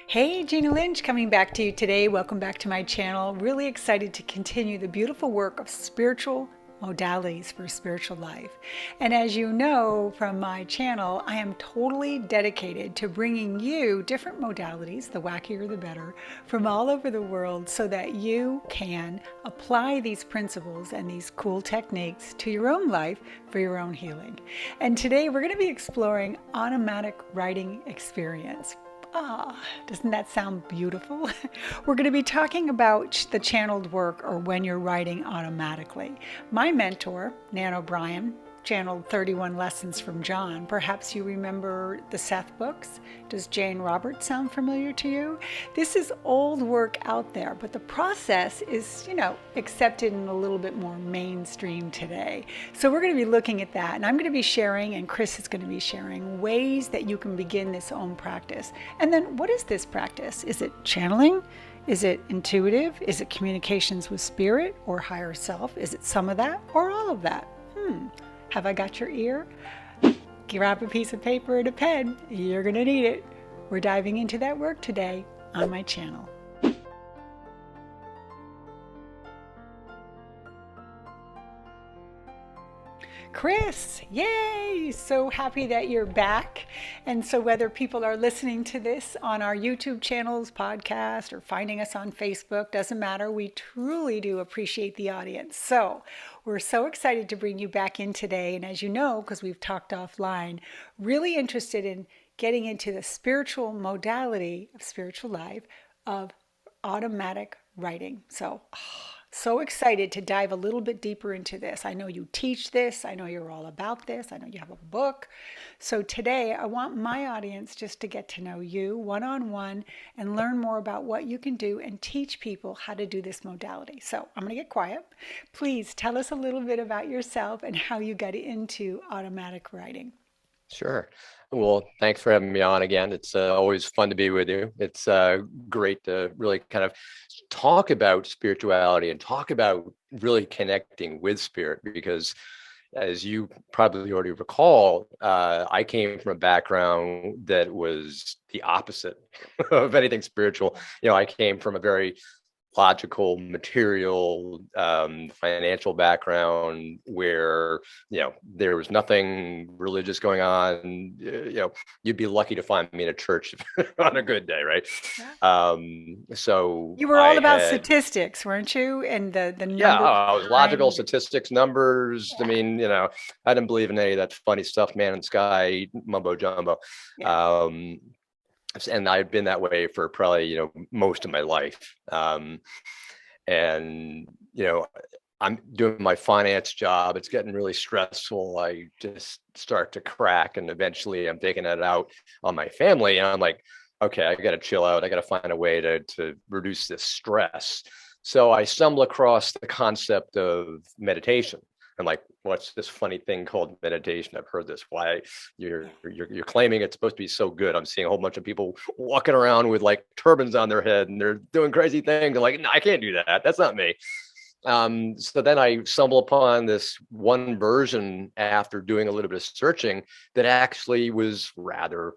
Hey, Jeannie Lynch coming back to you today. Welcome back to my channel. Really excited to continue the beautiful work of spiritual modalities for spiritual life. And as you know from my channel, I am totally dedicated to bringing you different modalities, the wackier the better, from all over the world so that you can apply these principles and these cool techniques to your own life for your own healing. And today we're going to be exploring automatic writing experience. Doesn't that sound beautiful? We're going to be talking about the channeled work or when you're writing automatically. My mentor, Nan O'Brien, channeled 31 Lessons from John. Perhaps you remember the Seth books. Does Jane Roberts sound familiar to you? This is old work out there, but the process is, accepted in a little bit more mainstream today. So we're going to be looking at that, and I'm going to be sharing, and Chris is going to be sharing, ways that you can begin this own practice. And then what is this practice? Is it channeling? Is it intuitive? Is it communications with spirit or higher self? Is it some of that or all of that? Have I got your ear? Grab a piece of paper and a pen. You're going to need it. We're diving into that work today on my channel. Chris, yay! So happy that you're back. And so whether people are listening to this on our YouTube channels, podcast, or finding us on Facebook, doesn't matter. We truly do appreciate the audience. So we're so excited to bring you back in today. And as you know, because we've talked offline, really interested in getting into the spiritual modality of spiritual life of automatic writing. So excited to dive a little bit deeper into this. I know you teach this. I know you're all about this. I know you have a book. So today I want my audience just to get to know you one-on-one and learn more about what you can do and teach people how to do this modality. So I'm going to get quiet. Please tell us a little bit about yourself and how you got into automatic writing. Sure. Well, thanks for having me on again. It's always fun to be with you. It's great to really kind of talk about spirituality and talk about really connecting with spirit because, as you probably already recall, I came from a background that was the opposite of anything spiritual. I came from a very logical, material, financial background where there was nothing religious going on. You'd be lucky to find me in a church on a good day, right? Yeah. So You were all I about had, statistics, weren't you? And the yeah, number I was logical, behind. statistics, numbers. I Yeah. mean, I didn't believe in any of that funny stuff, man in the sky, mumbo jumbo. Yeah. Um, and I've been that way for probably most of my life. And I'm doing my finance job. It's getting really stressful. I just start to crack, and eventually I'm taking it out on my family. And I'm like, okay, I got to chill out. I got to find a way to reduce this stress. So I stumble across the concept of meditation. I'm like, what's this funny thing called meditation? I've heard this. Why Yeah. you're claiming it's supposed to be so good? I'm seeing a whole bunch of people walking around with like turbans on their head and they're doing crazy things. I'm like, no, I can't do that. That's not me. So then I stumble upon this one version after doing a little bit of searching that actually was rather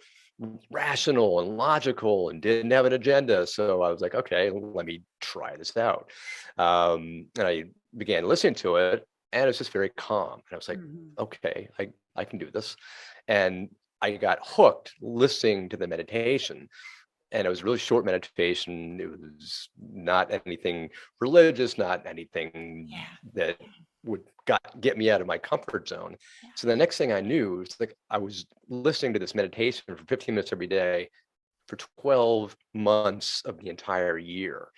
rational and logical and didn't have an agenda. So I was like, okay, let me try this out. And I began listening to it, and it was just very calm. And I was like, Mhm. okay, I can do this. And I got hooked listening to the meditation. And it was really short meditation. It was not anything religious, not anything Yeah. that would get me out of my comfort zone. Yeah. So the next thing I knew, it's like I was listening to this meditation for 15 minutes every day for 12 months of the entire year.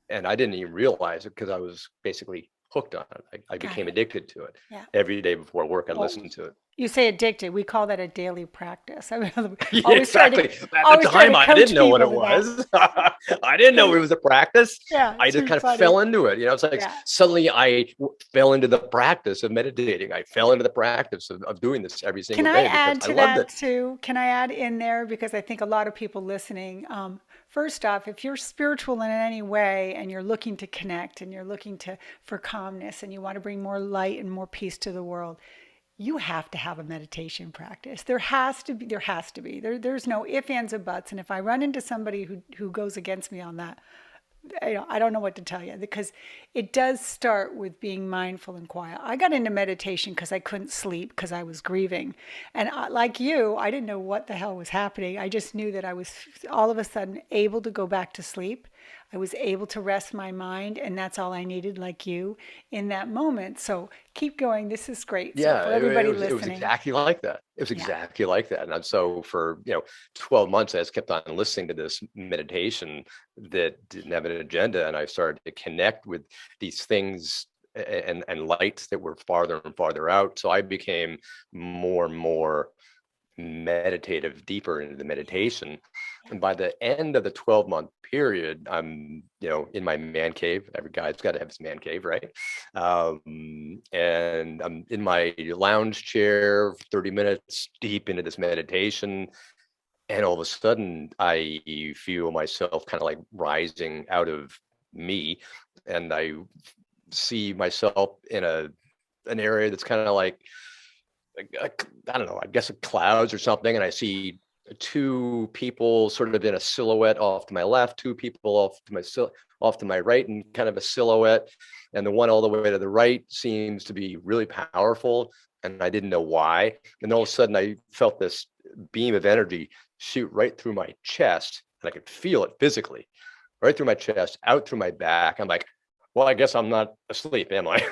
And I didn't even realize it because I was basically hooked on it. I Got became it. addicted to it. Yeah. Every day before work, I Well, listened to it. you say addicted. We call that a daily practice. I mean, Yeah, always try to exactly. At the always try to time, I didn't coach know what people it to that. was. I didn't know it was a practice. Yeah, I just too kind of funny. fell into it. It's like Yeah. suddenly fell into the practice of meditating. I fell into the practice of doing this every Can single I day because add I to loved that it. too? Can I add in there? Because I think a lot of people listening, first off, if you're spiritual in any way and you're looking to connect and you're looking for calmness and you want to bring more light and more peace to the world, you have to have a meditation practice. There's no ifs, ands, or buts. And if I run into somebody who goes against me on that, I don't know what to tell you, because it does start with being mindful and quiet. I got into meditation because I couldn't sleep because I was grieving. And like you, I didn't know what the hell was happening. I just knew that I was all of a sudden able to go back to sleep. I was able to rest my mind, and that's all I needed, like you, in that moment. So keep going. This is great. So Yeah, for everybody it was listening, exactly like that. It was yeah. exactly like that. And so for, 12 months, I just kept on listening to this meditation that didn't have an agenda. And I started to connect with these things and lights that were farther and farther out. So I became more and more meditative, deeper into the meditation. And by the end of the 12-month period, I'm, in my man cave. Every guy's got to have his man cave, right? And I'm in my lounge chair, 30 minutes deep into this meditation. And all of a sudden, I feel myself kind of like rising out of me. And I see myself in an area that's kind of like, I don't know, I guess clouds or something. And I see two people sort of in a silhouette off to my left, two people off to my right, and kind of a silhouette. And the one all the way to the right seems to be really powerful, and I didn't know why. And all of a sudden, I felt this beam of energy shoot right through my chest, and I could feel it physically, right through my chest, out through my back. I'm like, well, I guess I'm not asleep, am I?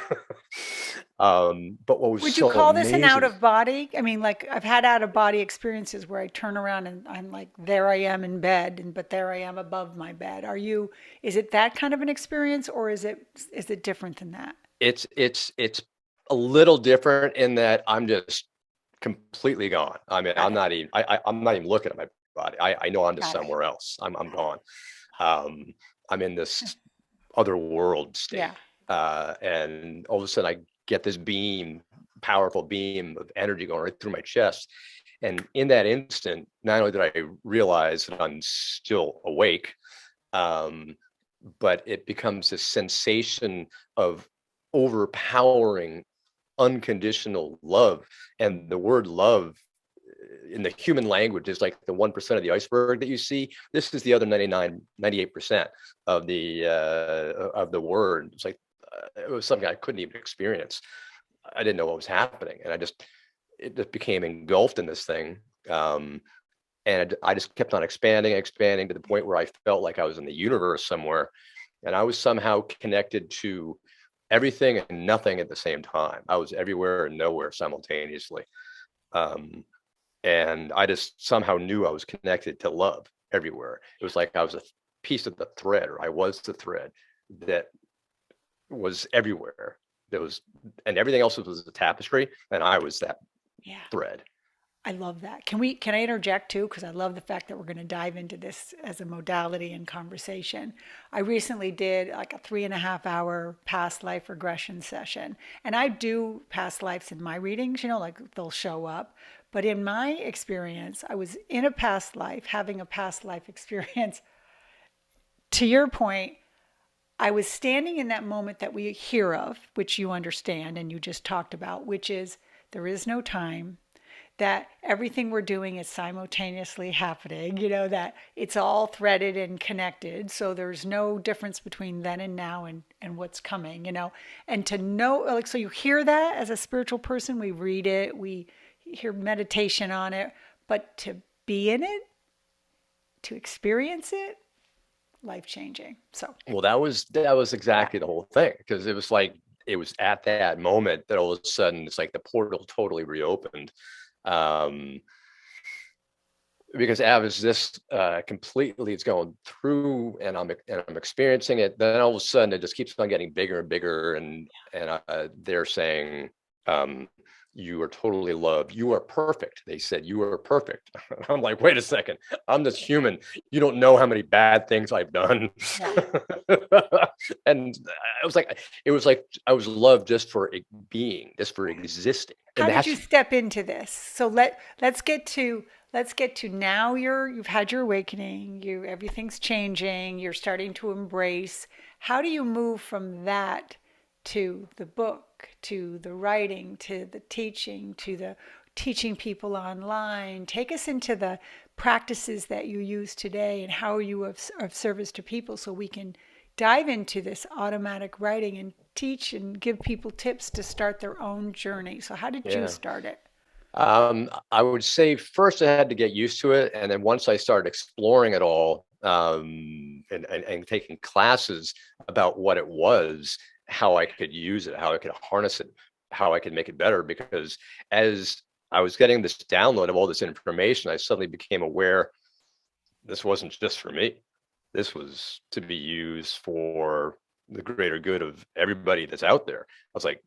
But what was Would you so call this an out amazing, of body? I mean, like I've had out of body experiences where I turn around and I'm like, there I am in bed, but there I am above my bed. Is it that kind of an experience, or is it different than that? it's a little different in that I'm just completely gone. I mean, Got it. I'm not even looking at my body. I know I'm just Got it. somewhere else. I'm Got it. gone. I'm in this other world Yeah. state. And all of a sudden I get this powerful beam of energy going right through my chest. And in that instant, not only did I realize that I'm still awake, um, but it becomes a sensation of overpowering unconditional love. And the word love in the human language is like the 1% of the iceberg that you see. This is the other 98% of the word. It's like it was something I couldn't even experience. I didn't know what was happening, and it just became engulfed in this thing. And I just kept on expanding to the point where I felt like I was in the universe somewhere, and I was somehow connected to everything and nothing at the same time. I was everywhere and nowhere simultaneously. Um, and I just somehow knew I was connected to love everywhere. It was like I was a piece of the thread, or I was the thread that was everywhere. There was, and everything else was a tapestry, and I was that Yeah. thread. I love that. Can I interject too? Because I love the fact that we're going to dive into this as a modality and conversation. I recently did like a 3.5 hour past life regression session. And I do past lives in my readings, like they'll show up. But in my experience, I was in a past life, having a past life experience. To your point, I was standing in that moment that we hear of, which you understand and you just talked about, which is there is no time, that everything we're doing is simultaneously happening, that it's all threaded and connected. So there's no difference between then and now and what's coming, and to know, like, so you hear that as a spiritual person, we read it, we hear meditation on it, but to be in it, to experience it, life changing. So, Well, that was yeah. exactly the whole thing, because it was like it was at that moment that all of a sudden it's like the portal totally reopened. Um, because as this completely is going through, and I'm experiencing it, then all of a sudden it just keeps on getting bigger and bigger, and they're saying, you are totally loved, you are perfect. They said you are perfect. I'm like, wait a second, I'm this human, you don't know how many bad things I've done. Yeah. And it was like I was loved just for being, just for existing. How And did you that's step into this? So let's get to now you've had your awakening, everything's changing, you're starting to embrace. How do you move from that to the book book, to the writing, to the teaching, to the teaching people online. Take us into the practices that you use today and how you are of service to people, so we can dive into this automatic writing and teach and give people tips to start their own journey. So how did you Yeah. start it? I would say first I had to get used to it. And then once I started exploring it all, and taking classes about what it was, how I could use it, how I could harness it, how I could make it better. Because as I was getting this download of all this information, I suddenly became aware this wasn't just for me. This was to be used for the greater good of everybody that's out there. I was like,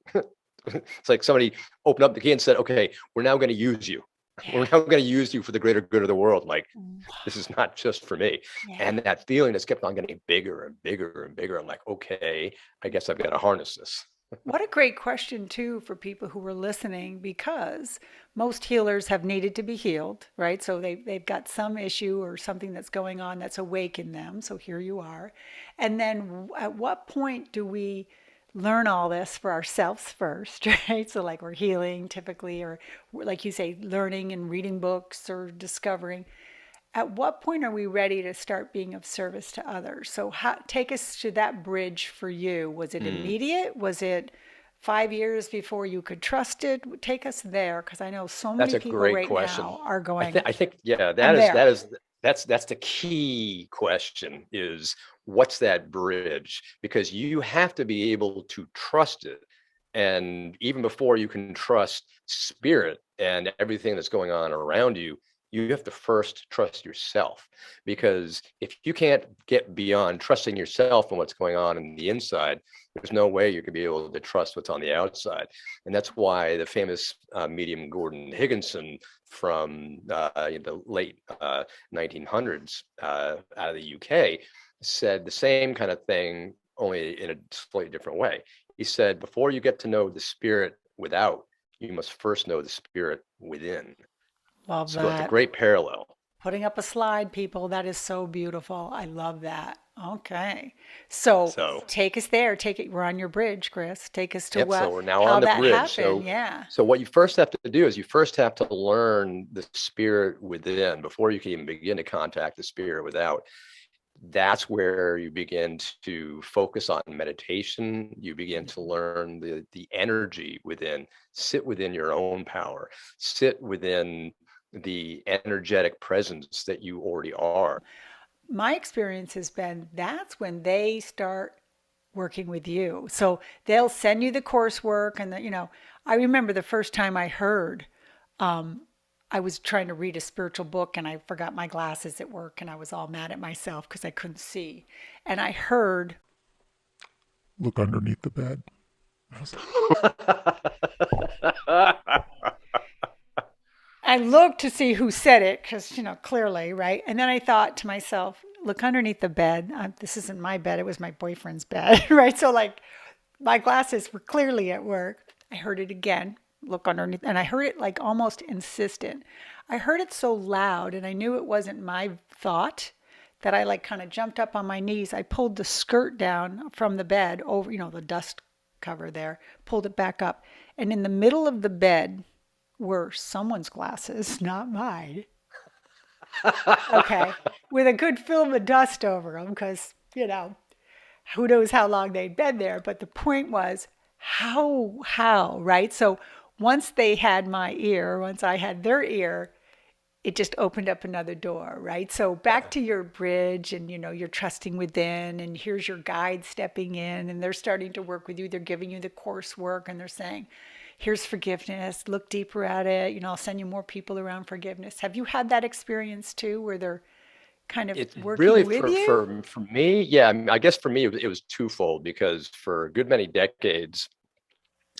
it's like somebody opened up the key and said, okay, we're now going to use you. We're now going to use you for the greater good of the world. Like, this is not just for me. Yeah. And that feeling just kept on getting bigger and bigger and bigger. I'm like, okay, I guess I've got to harness this. What a great question, too, for people who were listening, because most healers have needed to be healed, right? So they've got some issue or something that's going on that's awake in them. So here you are. And then at what point do we learn all this for ourselves first, right? So like we're healing typically, or like you say, learning and reading books or discovering. At what point are we ready to start being of service to others? So take us to that bridge for you. Was it immediate? Was it 5 years before you could trust it? Take us there, because I know so That's many a people great right question. now are going, I think, yeah, I'm there. that's the key question, is what's that bridge? Because you have to be able to trust it. And even before you can trust spirit and everything that's going on around you, you have to first trust yourself. Because if you can't get beyond trusting yourself and what's going on in the inside, there's no way you can be able to trust what's on the outside. And that's why the famous medium Gordon Higginson from the late 1900s out of the UK said the same kind of thing, only in a slightly different way. He said, before you get to know the spirit without, you must first know the spirit within. Love So it's a that. great parallel. Putting up a slide, people. That is so beautiful. I love that. Okay. So So, take us there. Take it. We're on your bridge, Chris. Take us to yep. So what, we're now how on the that bridge. happened. Yeah. So what you first have to do is you first have to learn the spirit within before you can even begin to contact the spirit without. That's where you begin to focus on meditation. You begin to learn the energy within, sit within your own power, sit within the energetic presence that you already are. My experience has been that's when they start working with you. So they'll send you the coursework, and I remember the first time I heard, I was trying to read a spiritual book and I forgot my glasses at work and I was all mad at myself because I couldn't see. And I heard, look underneath the bed. I looked to see who said it because, clearly, right? And then I thought to myself, look underneath the bed. This isn't my bed. It was my boyfriend's bed, right? So, like, my glasses were clearly at work. I heard it again, look underneath. And I heard it like almost insistent. I heard it so loud and I knew it wasn't my thought that I like kind of jumped up on my knees. I pulled the skirt down from the bed over, the dust cover there, pulled it back up. And in the middle of the bed were someone's glasses, not mine. Okay. With a good film of dust over them because, who knows how long they'd been there. But the point was, how, right? So once they had my ear, once I had their ear, it just opened up another door, right? So back to your bridge and, you're trusting within and here's your guide stepping in and they're starting to work with you. They're giving you the coursework and they're saying, here's forgiveness, look deeper at it. I'll send you more people around forgiveness. Have you had that experience too, where they're kind of It's working really with you? for me, yeah. I mean, I guess for me it was twofold, because for a good many decades,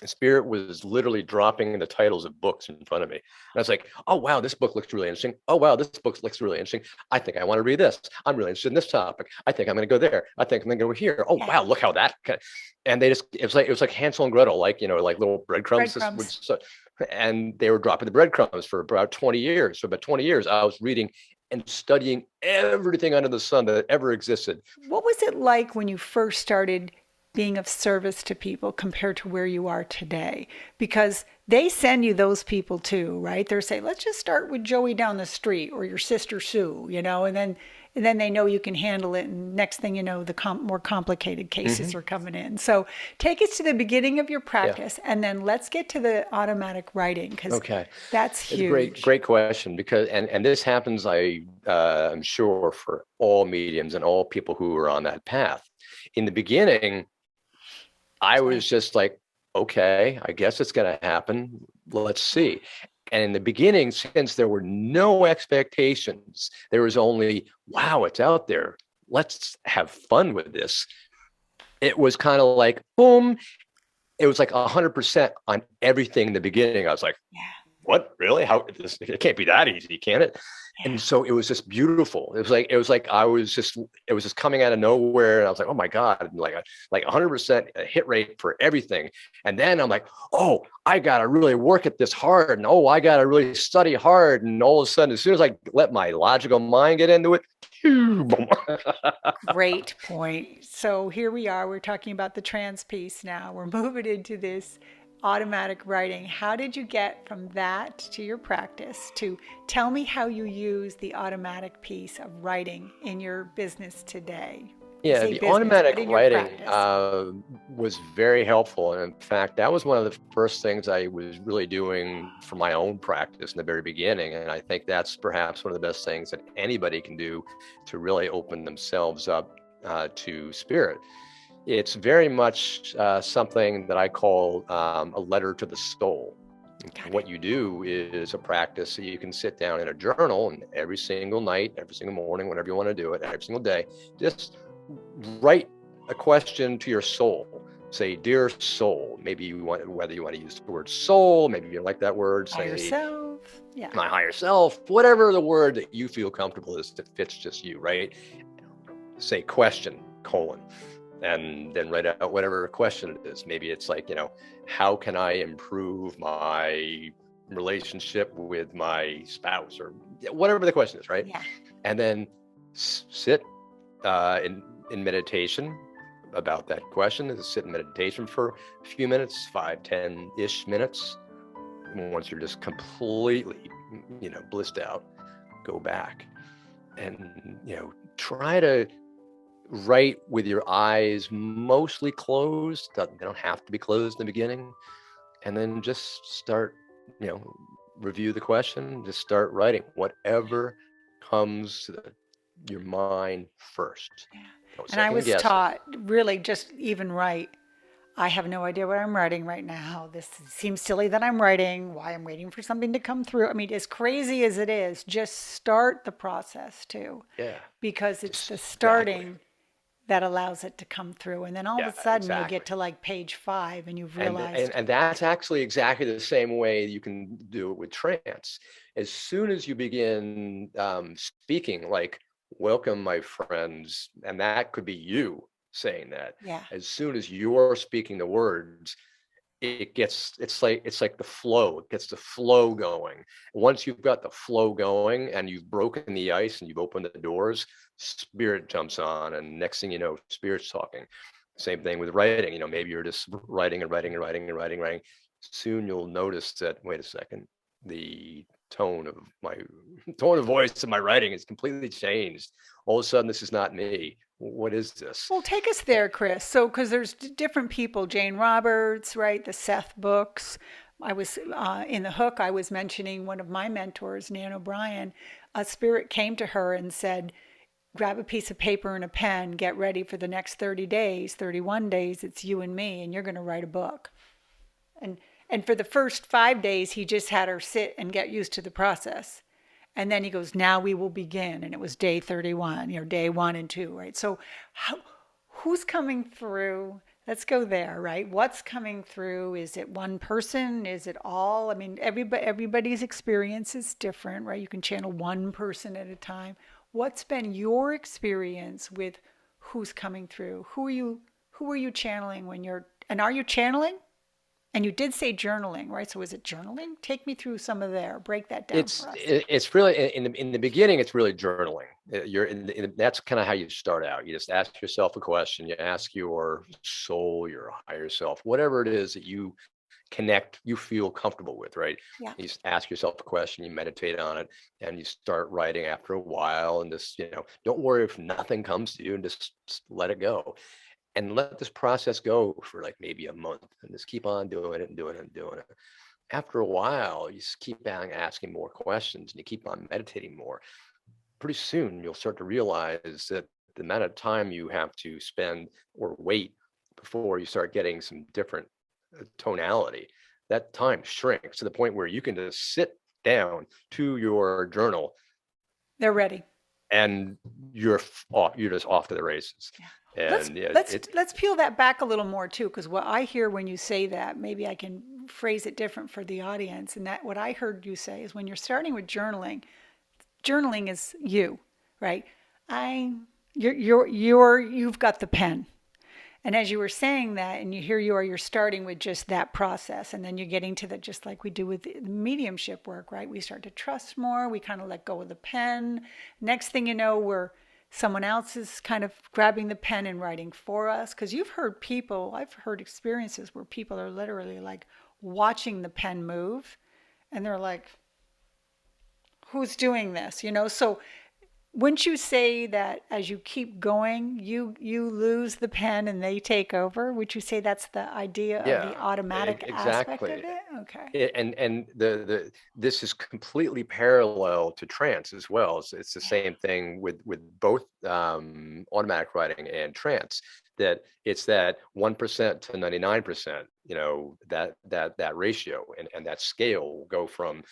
Spirit was literally dropping the titles of books in front of me. And I was like, oh, wow, this book looks really interesting. Oh, wow, this book looks really interesting. I think I want to read this. I'm really interested in this topic. I think I'm going to go there. I think I'm going to go here. Oh, Yeah. wow, look how that. And it was like Hansel and Gretel, like, like little breadcrumbs. And they were dropping the breadcrumbs for about 20 years. For about 20 years, I was reading and studying everything under the sun that ever existed. What was it like when you first started being of service to people compared to where you are today? Because they send you those people too, right? They're saying, let's just start with Joey down the street or your sister Sue, and then they know you can handle it. And next thing you know, the more complicated cases are coming in. So take us to the beginning of your practice, and then let's get to the automatic writing, because that's huge. It's a great question, because and this happens, I'm sure, for all mediums and all people who are on that path. In the beginning, I was just like, okay, I guess it's going to happen. Let's see. And in the beginning, since there were no expectations, there was only, wow, it's out there. Let's have fun with this. It was kind of like, boom. It was like 100% on everything in the beginning. I was like, what, really? It can't be that easy, can it? And so it was just beautiful. It was like it was just coming out of nowhere. And I was like, oh my God, like 100% hit rate for everything. And then I'm like, oh, I got to really work at this hard. And oh, I got to really study hard. And all of a sudden, as soon as I let my logical mind get into it, great point. So here we are. We're talking about the trance piece now. We're moving into this automatic writing. How did you get from that to your practice to tell me how you use the automatic piece of writing in your business today? Yeah, the automatic writing was very helpful. And in fact, that was one of the first things I was really doing for my own practice in the very beginning. And I think that's perhaps one of the best things that anybody can do to really open themselves up to spirit. It's very much something that I call a letter to the soul. What you do is a practice so you can sit down in a journal, and every single night, every single morning, whenever you want to do it, every single day, just write a question to your soul. Say, dear soul. Maybe you want, whether you want to use the word soul, maybe you don't like that word. Say, higher self. Yeah. My higher self. Whatever the word that you feel comfortable is that fits just you, right? Say question, colon. And then write out whatever question it is. Maybe it's like, how can I improve my relationship with my spouse, or whatever the question is, right? Yeah. And then sit in meditation about that question. Sit in meditation for a few minutes, 5-10-ish minutes. And once you're just completely, blissed out, go back and, try to write with your eyes mostly closed. They don't have to be closed in the beginning. And then just start, review the question, just start writing whatever comes to your mind first. Yeah. And I was taught really just even write. I have no idea what I'm writing right now. This seems silly that I'm writing. Why I'm waiting for something to come through. I mean, as crazy as it is, just start the process too. Yeah. Because it's the starting that allows it to come through. And then all of a sudden you get to like page 5 and you've realized. And that's actually exactly the same way you can do it with trance. As soon as you begin speaking, like, welcome, my friends, and that could be you saying that. Yeah. As soon as you're speaking the words, it's like the flow. It gets the flow going. Once you've got the flow going and you've broken the ice and you've opened the doors, spirit jumps on, and next thing you know, spirit's talking. Same thing with writing. Maybe you're just writing and writing and writing and writing, writing. Soon you'll notice that, wait a second, the tone of voice of my writing is completely changed. All of a sudden, this is not me. What is this? Well, take us there, Chris. So, because there's different people, Jane Roberts, right? The Seth books. I was in the hook. I was mentioning one of my mentors, Nan O'Brien. A spirit came to her and said, grab a piece of paper and a pen, get ready for the next 30 days, 31 days. It's you and me, and you're going to write a book. And for the first 5 days, he just had her sit and get used to the process. And then he goes, now we will begin. And it was day 31, day 1 and 2, right? So who's coming through? Let's go there, right? What's coming through? Is it one person? Is it all? I mean, everybody's experience is different, right? You can channel one person at a time. What's been your experience with who's coming through? Who are you channeling and are you channeling? And you did say journaling, right? So is it journaling? Take me through some of there. Break that down for us. It's really in the beginning. It's really journaling. That's kind of how you start out. You just ask yourself a question. You ask your soul, your higher self, whatever it is that you you feel comfortable with, right? Yeah. You just ask yourself a question, you meditate on it, and you start writing after a while. And just, don't worry if nothing comes to you, and just let it go. And let this process go for like maybe a month, and just keep on doing it and doing it and doing it. After a while, you just keep on asking more questions and you keep on meditating more. Pretty soon, you'll start to realize that the amount of time you have to spend or wait before you start getting some different tonality, that time shrinks to the point where you can just sit down to your journal. They're ready. And you're just off to the races. Yeah. And let's peel that back a little more too, because what I hear when you say that, maybe I can phrase it different for the audience. And that what I heard you say is when you're starting with journaling is you, right? You've got the pen. And as you were saying that, and you're starting with just that process, and then you're getting to the, just like we do with the mediumship work, right? We start to trust more. We kind of let go of the pen. Next thing you know, someone else is kind of grabbing the pen and writing for us. Because I've heard experiences where people are literally like watching the pen move, and they're like, who's doing this? So wouldn't you say that as you keep going, you lose the pen and they take over? Would you say that's the idea of the automatic aspect of it? Okay. And this is completely parallel to trance as well. It's the same thing with both automatic writing and trance. That it's that 1% to 99%. That ratio and that scale will go from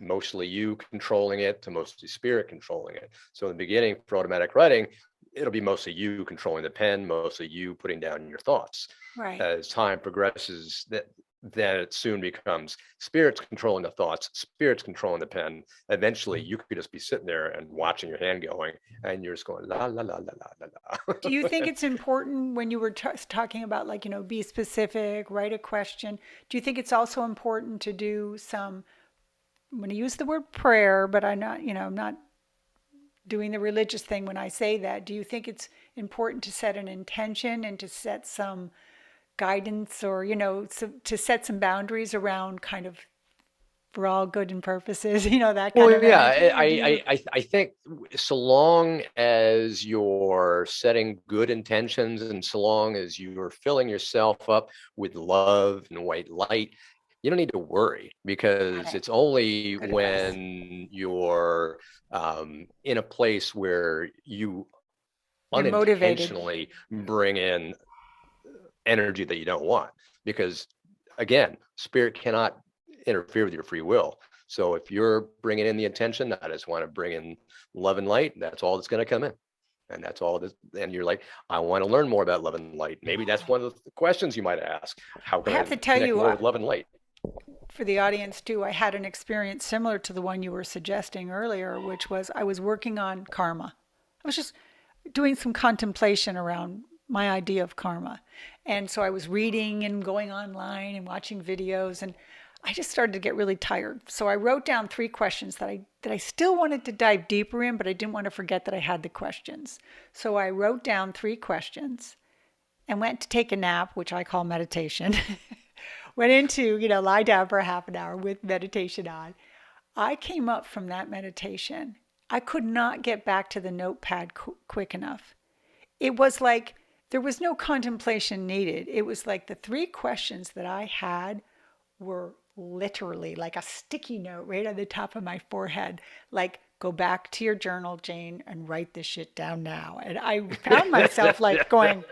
mostly you controlling it to mostly spirit controlling it. So in the beginning for automatic writing, it'll be mostly you controlling the pen, mostly you putting down your thoughts. Right. As time progresses, then it soon becomes spirits controlling the thoughts, spirits controlling the pen. Eventually you could just be sitting there and watching your hand going, and you're just going la la la la la la. Do you think it's important when you were talking about, like, be specific, write a question? Do you think it's also important to do some, I'm going to use the word prayer, but I'm not doing the religious thing when I say that. Do you think it's important to set an intention and to set some guidance, or, to set some boundaries around kind of for all good and purposes, that kind of energy? I think so long as you're setting good intentions and so long as you're filling yourself up with love and white light, you don't need to worry, because it's only when you're in a place where you're unintentionally bring in energy that you don't want. Because again, spirit cannot interfere with your free will. So if you're bringing in the intention, I just want to bring in love and light, that's all that's going to come in. And that's all this, and you're like, I want to learn more about love and light. Maybe that's one of the questions you might ask. How can I have to tell you more with love and light? For the audience too, I had an experience similar to the one you were suggesting earlier, which was I was working on karma. I was just doing some contemplation around my idea of karma. And so I was reading and going online and watching videos, and I just started to get really tired. So I wrote down 3 questions that I still wanted to dive deeper in, but I didn't want to forget that I had the questions. So I wrote down 3 questions and went to take a nap, which I call meditation. Went into, lie down for a half an hour with meditation on. I came up from that meditation. I could not get back to the notepad quick enough. It was like there was no contemplation needed. It was like the 3 questions that I had were literally like a sticky note right on the top of my forehead. Like, go back to your journal, Jane, and write this shit down now. And I found myself like going...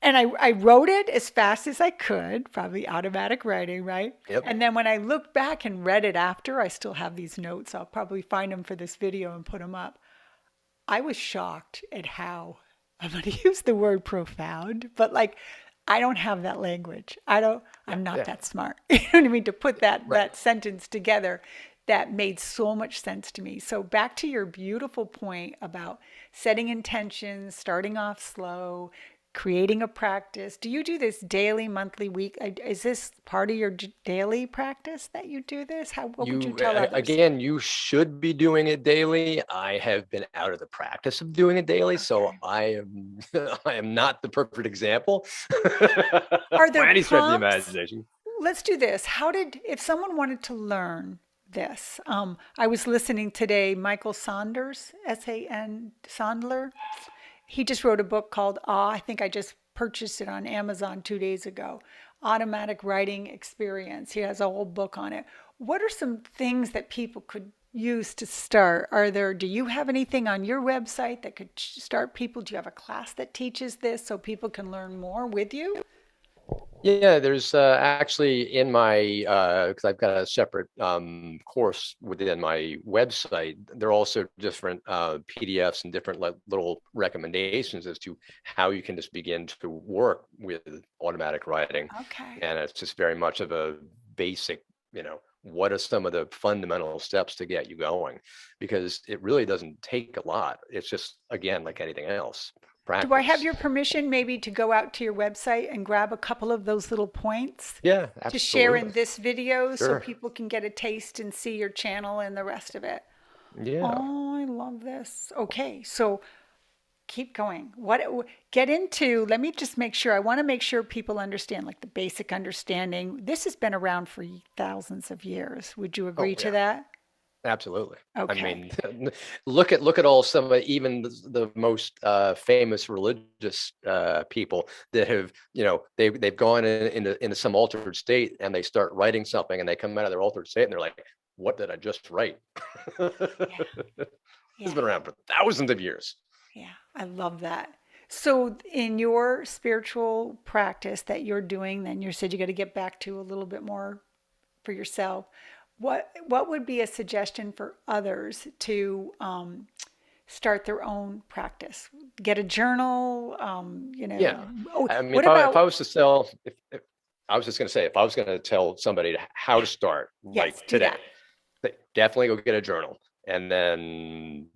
And I wrote it as fast as I could, probably automatic writing, right? Yep. And then when I looked back and read it after, I still have these notes. I'll probably find them for this video and put them up. I was shocked at how, I'm going to use the word profound, but like, I don't have that language. I'm not that smart. You know what I mean? To put that sentence together, that made so much sense to me. So back to your beautiful point about setting intentions, starting off slow, creating a practice. Do you do this daily, monthly, week? Is this part of your daily practice that you do this? What would you tell others? Again, you should be doing it daily. I have been out of the practice of doing it daily, so I am I am not the perfect example. Are there by any stretch of the prompts? imagination. Let's do this. If someone wanted to learn this, I was listening today, Michael Saunders, Sandler. He just wrote a book called I think I just purchased it on Amazon 2 days ago. Automatic Writing Experience. He has a whole book on it. What are some things that people could use to start? Do you have anything on your website that could start people? Do you have a class that teaches this so people can learn more with you? Yeah, there's actually in my, because I've got a separate course within my website, there are also different PDFs and different little recommendations as to how you can just begin to work with automatic writing. Okay. And it's just very much of a basic, what are some of the fundamental steps to get you going? Because it really doesn't take a lot. It's just, again, like anything else. Practice. Do I have your permission maybe to go out to your website and grab a couple of those little points? Yeah, absolutely. To share in this video Sure. so people can get a taste and see your channel and the rest of it. Yeah. Oh, I love this. Okay, so keep going. Let me just make sure. I want to make sure people understand, like the basic understanding. This has been around for thousands of years. Would you agree to that? Absolutely. Okay. I mean, look at all some of even the most famous religious people that have, they've gone into some altered state and they start writing something and they come out of their altered state and they're like, what did I just write? It's been around for thousands of years. Yeah, I love that. So in your spiritual practice that you're doing, then you said you got to get back to a little bit more for yourself. What would be a suggestion for others to start their own practice? Get a journal, Yeah. Oh, I mean, what if about? I was to sell, if I was just going to say, if I was going to tell somebody how to start, Yes, like do today, that. definitely go get a journal and then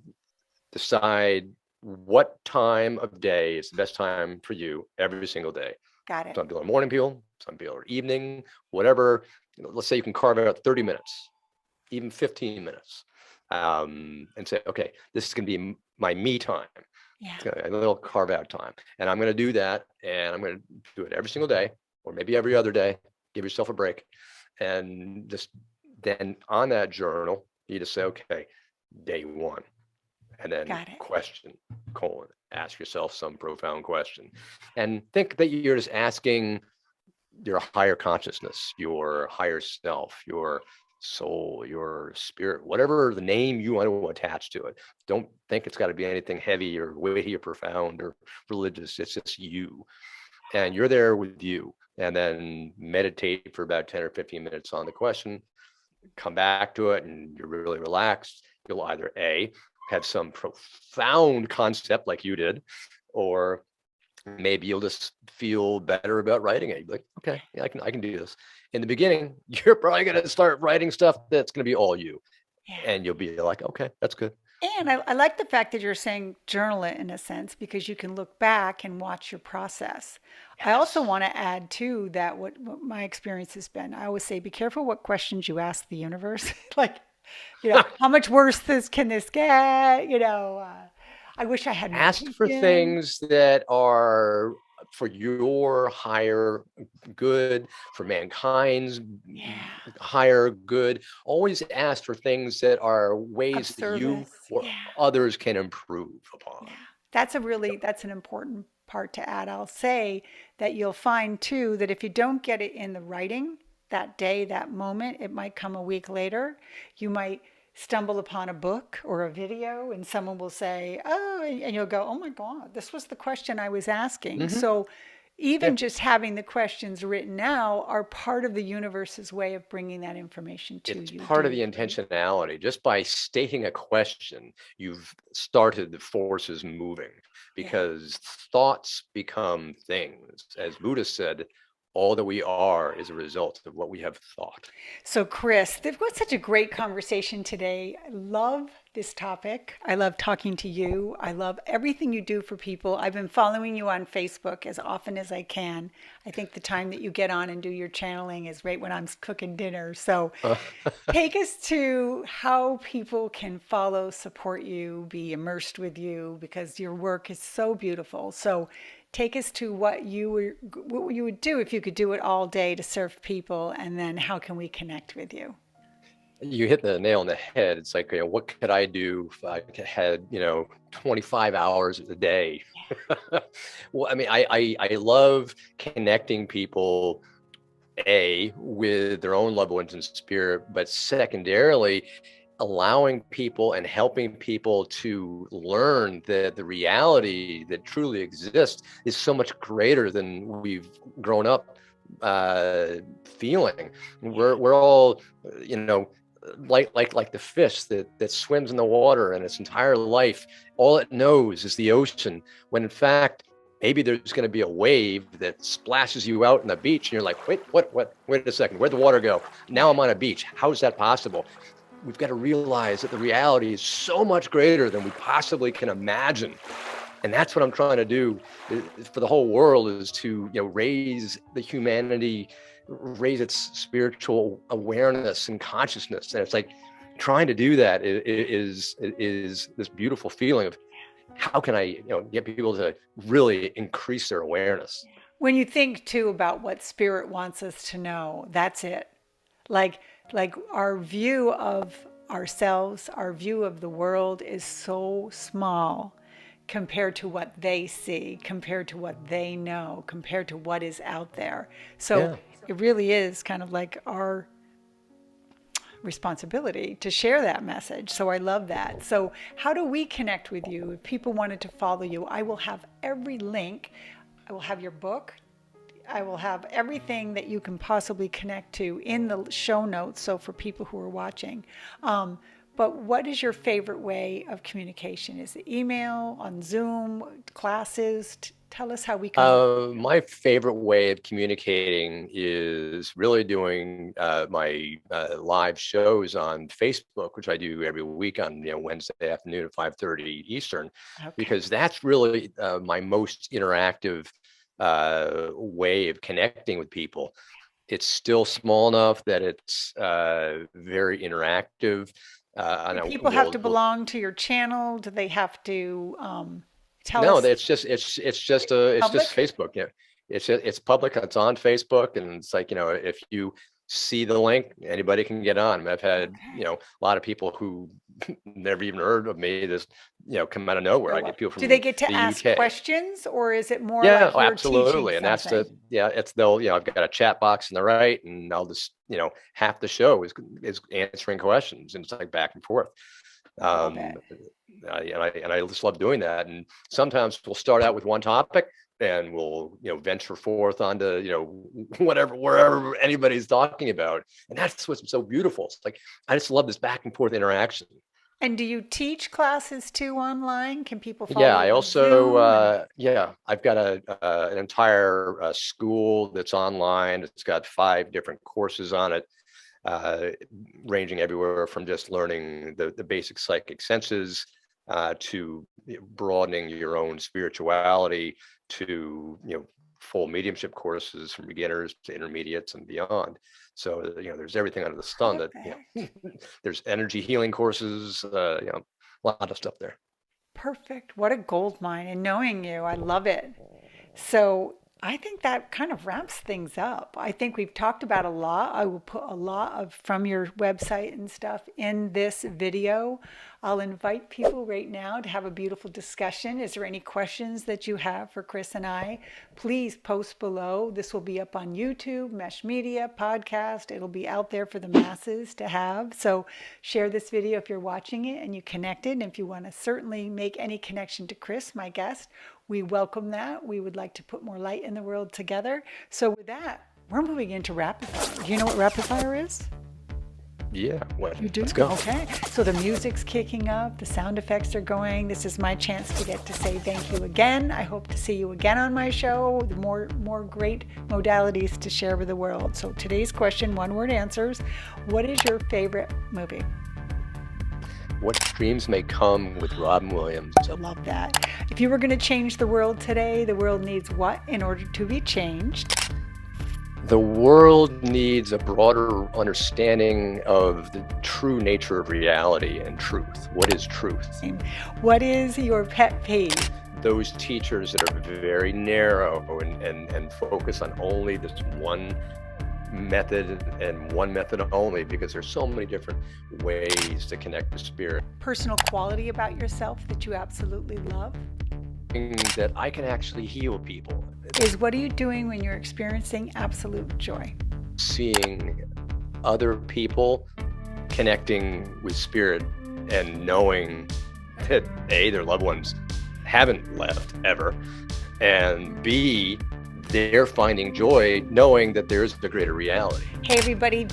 decide what time of day is the best time for you every single day. Got it. Some people are morning people, some people are evening, whatever. Let's say you can carve out 30 minutes, even 15 minutes, and say, okay, this is going to be my me time. Yeah. It's going to be a little carve out time. And I'm going to do that. And I'm going to do it every single day, or maybe every other day. Give yourself a break. And just then on that journal, you just say, okay, day one. And then question, ask yourself some profound question. And think that you're just asking your higher consciousness, your higher self, your soul, your spirit, whatever the name you want to attach to it. Don't think it's got to be anything heavy or weighty or profound or religious. It's just you. And you're there with you. And then meditate for about 10 or 15 minutes on the question, come back to it, and you're really relaxed. You'll either have some profound concept like you did, or maybe you'll just feel better about writing it. You'll be like, okay, yeah, I can do this. In the beginning, you're probably going to start writing stuff that's going to be all you. Yeah. And you'll be like, okay, that's good. And I like the fact that you're saying journal it in a sense, because you can look back and watch your process. Yes. I also want to add too that what my experience has been, I always say, be careful what questions you ask the universe. Like, how much worse can this get? I wish I had more ask for things that are for your higher good, for mankind's higher good. Always ask for things that are ways that you or others can improve upon. Yeah. That's an important part to add. I'll say that you'll find too that if you don't get it in the writing that day, that moment, it might come a week later. You might stumble upon a book or a video and someone will say, oh, and you'll go, oh my God, this was the question I was asking. Mm-hmm. So even just having the questions written now are part of the universe's way of bringing that information to you. It's part of the intentionality. Just by stating a question, you've started the forces moving, because thoughts become things. As Buddha said, all that we are is a result of what we have thought. So Chris, we've got such a great conversation today. I love this topic. I love talking to you. I love everything you do for people. I've been following you on Facebook as often as I can. I think the time that you get on and do your channeling is right when I'm cooking dinner. So take us to how people can follow, support you, be immersed with you, because your work is so beautiful. So take us to what you would do if you could do it all day to serve people, and then how can we connect with you? You hit the nail on the head. It's like, what could I do if I had, 25 hours a day? Well, I mean, I love connecting people, with their own loved ones in spirit, but secondarily, allowing people and helping people to learn that the reality that truly exists is so much greater than we've grown up feeling. We're all, like the fish that swims in the water, and its entire life, all it knows is the ocean, when in fact, maybe there's going to be a wave that splashes you out on the beach and you're like, wait a second, where'd the water go? Now I'm on a beach. How is that possible? We've got to realize that the reality is so much greater than we possibly can imagine. And that's what I'm trying to do for the whole world, is to raise the humanity, raise its spiritual awareness and consciousness. And it's like trying to do that is this beautiful feeling of how can I get people to really increase their awareness. When you think too about what spirit wants us to know, that's it. Like our view of ourselves, our view of the world is so small compared to what they see, compared to what they know, compared to what is out there. So it really is kind of like our responsibility to share that message. So I love that. So how do we connect with you? If people wanted to follow you, I will have every link. I will have your book. I will have everything that you can possibly connect to in the show notes. So for people who are watching, but what is your favorite way of communication? Is it email, on Zoom, classes? Tell us how we can. My favorite way of communicating is really doing my live shows on Facebook, which I do every week on Wednesday afternoon at 5:30 Eastern, because that's really my most interactive way of connecting with people. It's still small enough that it's very interactive. Do people have to belong to your channel? Do they have to tell us? No, it's just Facebook. Yeah, it's public. It's on Facebook, and it's like if you see the link, anybody can get on. I've had a lot of people who never even heard of me just come out of nowhere. I get people from Do they get to ask UK. questions, or is it more like you're absolutely. And that's they'll I've got a chat box on the right, and I'll just half the show is answering questions, and it's like back and forth. And I just love doing that. And sometimes we'll start out with one topic, and we'll venture forth onto wherever anybody's talking about, and that's what's so beautiful. It's like I just love this back and forth interaction. And do you teach classes too online? Can people follow? Yeah, I also I've got an entire school that's online. It's got 5 different courses on it, ranging everywhere from just learning the basic psychic senses to broadening your own spirituality, to full mediumship courses from beginners to intermediates and beyond. So there's everything under the sun. That there's energy healing courses, a lot of stuff there. Perfect. What a gold mine. And knowing you, I love it. So I think that kind of wraps things up. I think we've talked about a lot. I will put a lot of from your website and stuff in this video. I'll invite people right now to have a beautiful discussion. Is there any questions that you have for Chris and I? Please post below. This will be up on YouTube, Mesh Media, podcast. It'll be out there for the masses to have. So share this video if you're watching it and you connected. And if you want to certainly make any connection to Chris, my guest, we welcome that. We would like to put more light in the world together. So with that, we're moving into rapid fire. Do you know what rapid fire is? Yeah. You do? Let's go. Okay. So the music's kicking up. The sound effects are going. This is my chance to get to say thank you again. I hope to see you again on my show. More great modalities to share with the world. So today's question, 1-word answers. What is your favorite movie? What dreams may come with Robin Williams. I love that. If you were going to change the world today, the world needs what in order to be changed? The world needs a broader understanding of the true nature of reality and truth. What is truth? What is your pet peeve? Those teachers that are very narrow and focus on only this one method and one method only, because there's so many different ways to connect with spirit. Personal quality about yourself that you absolutely love? That I can actually heal people. Is what are you doing when you're experiencing absolute joy? Seeing other people connecting with spirit and knowing that A, their loved ones haven't left ever, and B, they're finding joy knowing that there is a greater reality. Hey everybody,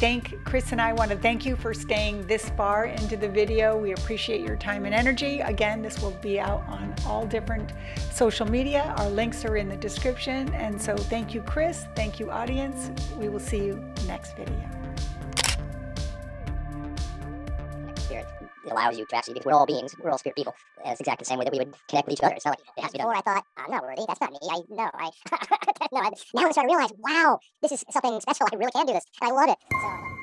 Chris and I want to thank you for staying this far into the video. We appreciate your time and energy. Again, this will be out on all different social media. Our links are in the description. And so thank you, Chris. Thank you, audience. We will see you next video. Spirit allows you to actually, because we're all beings, we're all spirit people. It's exactly the same way that we would connect with each other. It's not like it has to be done. Before I thought, I'm not worthy, that's not me. Now I'm starting to realize, wow, this is something special. I really can do this. I love it. So,